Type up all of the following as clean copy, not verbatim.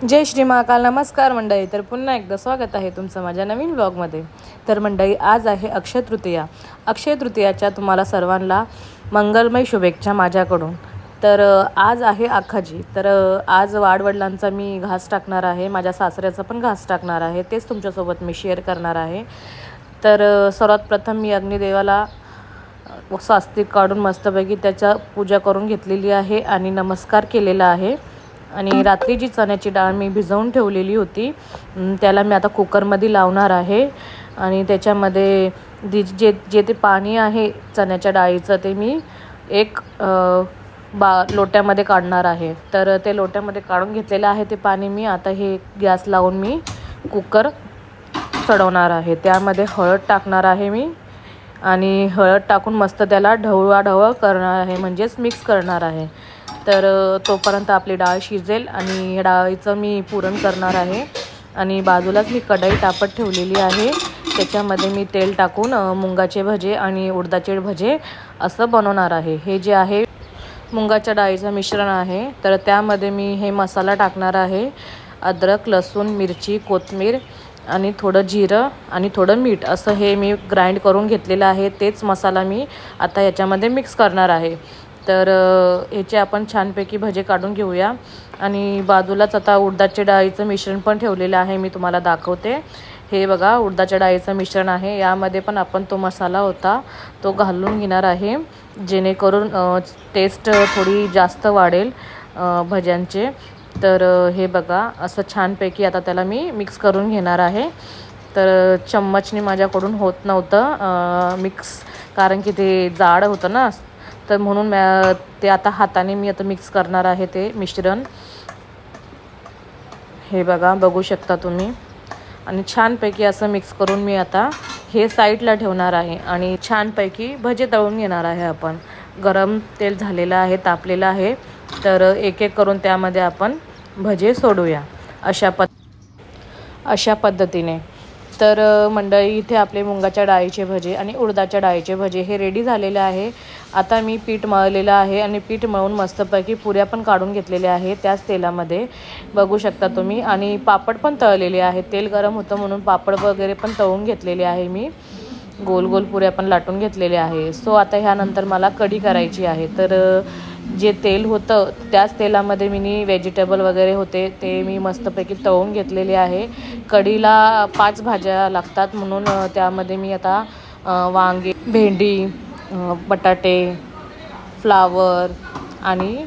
जय श्री महाकाल. नमस्कार मंडळी. तर पुन्हा एकदा स्वागत आहे तुमचं माझ्या नवीन व्लॉगमध्ये. तर मंडळी, आज आहे अक्षय तृतीया. अक्षय तृतीयाच्या तुम्हाला सर्वांना मंगलमय शुभेच्छा माझ्याकडून. तर आज आहे आखाजी. तर आज वाडवडिलांचा मी घास टाकणार आहे, माझ्या सासऱ्याचा पण घास टाकणार आहे. तेच तुमच्यासोबत मी शेअर करणार आहे. तर सर्वात प्रथम मी अग्निदेवाला स्वास्तिक काढून मस्तपैकी त्याच्या पूजा करून घेतलेली आहे आणि नमस्कार केलेला आहे. आणि रात्री जी चण्याची डाळ मी भिजवून ठेवलेली होती त्याला मी आता कुकरमध्ये लावणार आहे. आणि त्याच्यामध्ये जे ते पाणी आहे चण्याच्या डाळीचं ते मी एक लोट्यामध्ये काढणार आहे. तर ते लोट्यामध्ये काढून घेतलेलं आहे ते पाणी मी आता हे गॅस लावून मी कुकर चढवणार आहे. त्यामध्ये हळद टाकणार आहे मी आणि हळद टाकून मस्त त्याला ढवळाढवळ करणार आहे, म्हणजेच मिक्स करणार आहे. तर तोपर्यंत आपली डाळ शिजेल आणि डाळीचं मी पुरण करणार आहे. आणि बाजूलाच मी कढई तापत ठेवलेली आहे. त्याच्यामध्ये मी तेल टाकून मुंगाचे भजे आणि उडदाचे भजे असं बनवणार आहे. हे जे आहे मुंगाच्या डाळीचं मिश्रण आहे. तर त्यामध्ये मी हे मसाला टाकणार आहे. अद्रक, लसूण, मिरची, कोथिंबीर आणि थोडं जिरं आणि थोडं मीठ असं हे मी ग्राइंड करून घेतलेलं आहे. तेच मसाला मी आता याच्यामध्ये मिक्स करणार आहे. तर याचे आपण छानपैकी भजे काढून घेऊया. आणि बाजूलाच आता उडदाच्या डाळीचं मिश्रण पण ठेवलेलं आहे, मी तुम्हाला दाखवते. हे बघा, उडदाच्या डाळीचं मिश्रण आहे. यामध्ये पण आपण तो मसाला होता तो घालून घेणार आहे, जेणेकरून टेस्ट थोडी जास्त वाढेल भज्यांचे. तर हे बघा, असं छानपैकी आता त्याला मी मिक्स करून घेणार आहे. तर चम्मचने माझ्याकडून होत नव्हतं मिक्स, कारण की ते जाड होतं ना, तर म्हणून ते आता हाताने मी आता मिक्स करणार आहे ते मिश्रण. हे बघा, बघू शकता तुम्ही. आणि छानपैकी असं मिक्स करून मी आता हे साईडला ठेवणार आहे. आणि छानपैकी भजे तळून घेणार आहे आपण. गरम तेल झालेलं आहे, तापलेलं आहे. तर एक एक करून त्यामध्ये आपण भजे सोडूया अशा पद्धतीने. तर मंडळी, इथे आपले मुंगाच्या डाळीचे भजे आणि उडदाच्या डाळीचे भजे हे रेडी झालेले आहे. आता मी पीठ मळलेलं आहे आणि पीठ मळून मस्तपैकी पुऱ्या पण काढून घेतलेल्या आहे त्याच तेलामध्ये, बघू शकता तुम्ही. आणि पापड पण तळलेले आहे. तेल गरम होतं म्हणून पापड वगैरे पण तळून घेतलेले आहे मी. गोल गोल पुऱ्या पण लाटून घेतलेल्या आहे. सो आता ह्यानंतर मला कढी करायची आहे. तर जे तेल होतं त्याच तेलामध्ये मी व्हेजिटेबल वगैरे होते ते मी मस्तपैकी तळून घेतलेले आहे. कढीला 5 भाज्या लागतात, म्हणून त्यामध्ये मी आता वांगे, भेंडी, बटाटे, फ्लावर आणि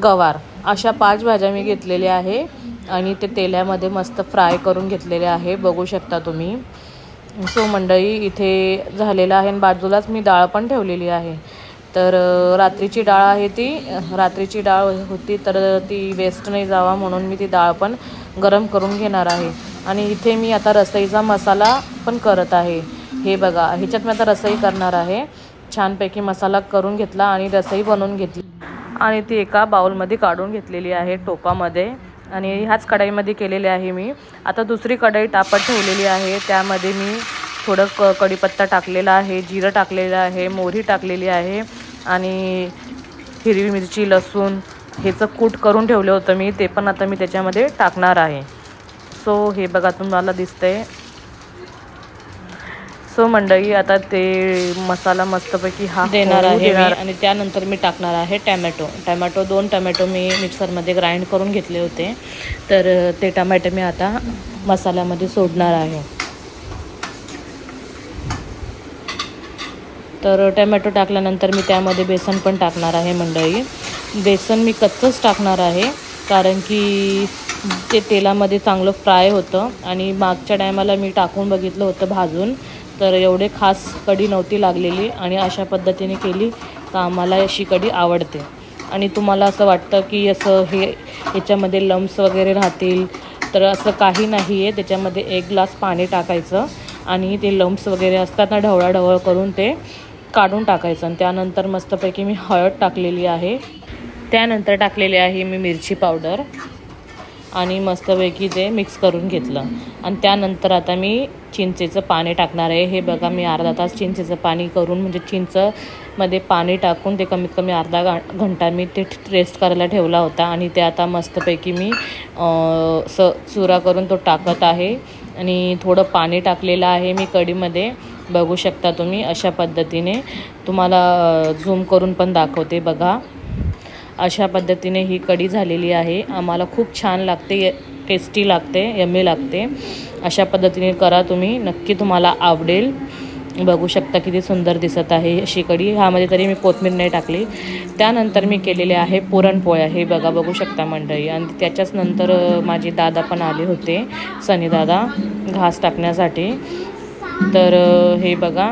गवार अशा 5 भाज्या मी घेतलेल्या आहे. आणि ते तेलामध्ये मस्त फ्राय करून घेतलेले आहे, बघू शकता तुम्ही. सो मंडळी, इथे झालेलं आहे. आणि बाजूलाच मी डाळ पण ठेवलेली आहे. तर रात्रीची डाळ आहे, रात्रीची डाळ होती, तर ती वेस्ट नाही जावा म्हणून मी ती डाळ पण गरम करून घेणार आहे. आणि इथे मी आता रसईचा मसाला पण करत आहे. हे बघा, ह्याच्यात मी आता रसई करणार आहे. छानपैकी मसाला करून घेतला आणि रसई बनवून घेतली आणि ती एका बाउलमध्ये काढून घेतलेली आहे, टोपामध्ये. आणि ह्याच कढईमध्ये केलेली आहे मी. आता दुसरी कढई तापत ठेवलेली आहे. त्यामध्ये मी थोडं कढीपत्ता टाकलेला आहे, जिरं टाकलेलं आहे, मोहरी टाकलेली आहे आणि हिरवी मिरची, लसूण ह्याचं कूट करून ठेवलं होतं मी, ते पण आता मी त्याच्यामध्ये टाकणार आहे. सो हे बघा, तुम्हाला दिसतंय. सो मंडळी, आता ते मसाला मस्तपैकी देणार आहे आणि त्यानंतर मी टाकणार आहे टॅमॅटो. 2 टॅमॅटो मी मिक्सरमध्ये ग्राइंड करून घेतले होते. तर ते टमॅटो मी आता मसाल्यामध्ये सोडणार आहे. तर टमॅटो टाकल्यानंतर मी त्यामध्ये बेसन पण टाकणार आहे मंडळी. बेसन मी कच्चंच टाकणार आहे, कारण की ते तेलामध्ये चांगलं फ्राय होतं. आणि मागच्या टायमाला मी टाकून बघितलं होतं भाजून, तर एवढे खास कढी नव्हती लागलेली. आणि अशा पद्धतीने केली तर आम्हाला अशी कढी आवडते. आणि तुम्हाला असं वाटतं की असं ह्याच्यामध्ये लम्स वगैरे राहतील, तर असं काही नाही आहे. त्याच्यामध्ये 1 ग्लास पाणी टाकायचं आणि ते लम्स वगैरे असतात ना, ढवळाढवळ करून ते काढून टाकायचं. आणि त्यानंतर मस्तपैकी मी हळद टाकलेली आहे. त्यानंतर टाकलेली आहे मी मिरची पावडर आणि मस्तपैकी ते मिक्स करून घेतलं. आणि त्यानंतर आता मी चिंचेचं पाणी टाकणार आहे. हे बघा, मी अर्धा तास चिंचेचं पाणी करून, म्हणजे चिंच मध्ये पाणी टाकून ते कमीत कमी अर्धा घंटा मी ते रेस्ट करायला ठेवला होता आणि ते आता मस्तपैकी मी चुरा करून तो टाकत आहे आणि थोडं पाणी टाकलेलं आहे मी कढीमध्ये, बघू शकता तुम्ही अशा पद्धतीने। तुम्हाला झूम करून पण दाखवते बघा, अशा पद्धतीने ही कढी झालेली आहे। आम्हाला खूप छान लागते, टेस्टी लागते, यम्मी लागते। अशा पद्धतीने करा तुम्ही, नक्की तुम्हाला आवडेल। बघू शकता किती सुंदर दिसत आहे अशी कढी। ह्यामध्ये तरी मी कोथिंबीर नाही टाकली। त्यानंतर मी केलेले आहे पुरणपोळ्या, हे बघा, बघू शकता मंडळी। आणि त्याच्याच नंतर माझे दादा पण आले होते, सनी दादा, घास टाकण्यासाठी। तर हे बघा,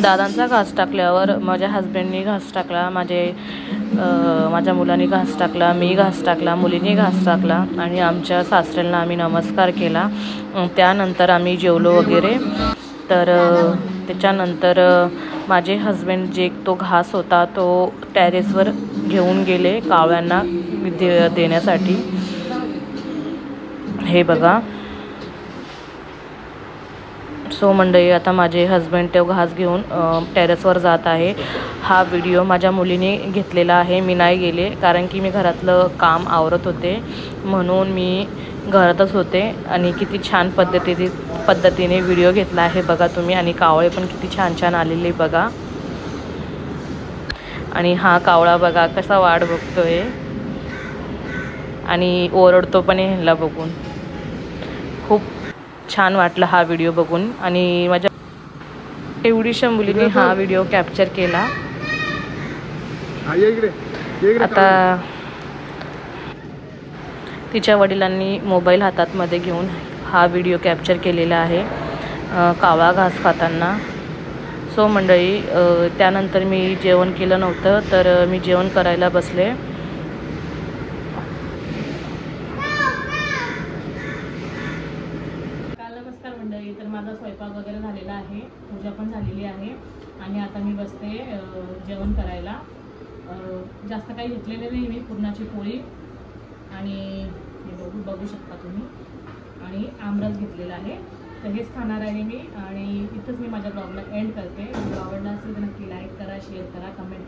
दादांचा घास टाकल्यावर माझ्या हस्बंडनी घास टाकला, माझ्या मुलांनी घास टाकला, मी घास टाकला, मुलींनी घास टाकला आणि आमच्या सासऱ्यांना आम्ही नमस्कार केला। त्यानंतर आम्ही जेवलो वगैरे। तर त्याच्यानंतर माझे हस्बंड जे तो घास होता तो टेरेसवर घेऊन गेले कावळ्यांना देण्यासाठी, हे बघा। सो मंडळी, आता माझे हस्बंड तो घास घेऊन टेरेसवर जात आहे। हा व्हिडिओ माझ्या मुलीने घेतलेला आहे, मी नाही गेले, कारण की मी घरातलं काम आवरत होते, म्हणून मी घरातच होते। आणि किती छान पद्धतीने व्हिडिओ घेतला आहे बघा तुम्ही। आणि कावळे पण किती छान छान आलेले बघा। आणि हा कावळा बघा कसा वाट बघतोय आणि ओरडतो पण ह्याला बघून। खूप छान वाटलं हा व्हिडिओ बघून। आणि माझ्या एवढीशा मुलीने हा व्हिडिओ कॅप्चर केला। आता तिच्या वडिलांनी मोबाईल हातामध्ये घेऊन हा व्हिडिओ कॅप्चर केलेला आहे कावळा घास खाताना। सो मंडळी, त्यानंतर मी जेवण केलं नव्हतं, तर मी जेवण करायला बसले। नमस्कार मंडळी, तर माझा स्वयंपाक वगैरे झालेला आहे, पूजा पण झालेली आहे आणि आता मी बसते जेवण करायला। जास्त काही घेतलेले नाही मी, पुरणाची पोळी आणि हे बघू शकता तुम्ही, आणि आमरस घेतलेला आहे। तर हेच खाणार आहे मी, आणि इथंच मी माझ्या ब्लॉगला एंड करते। व्हिडिओ आवडला असेल तर नक्की लाईक करा, शेअर करा, कमेंट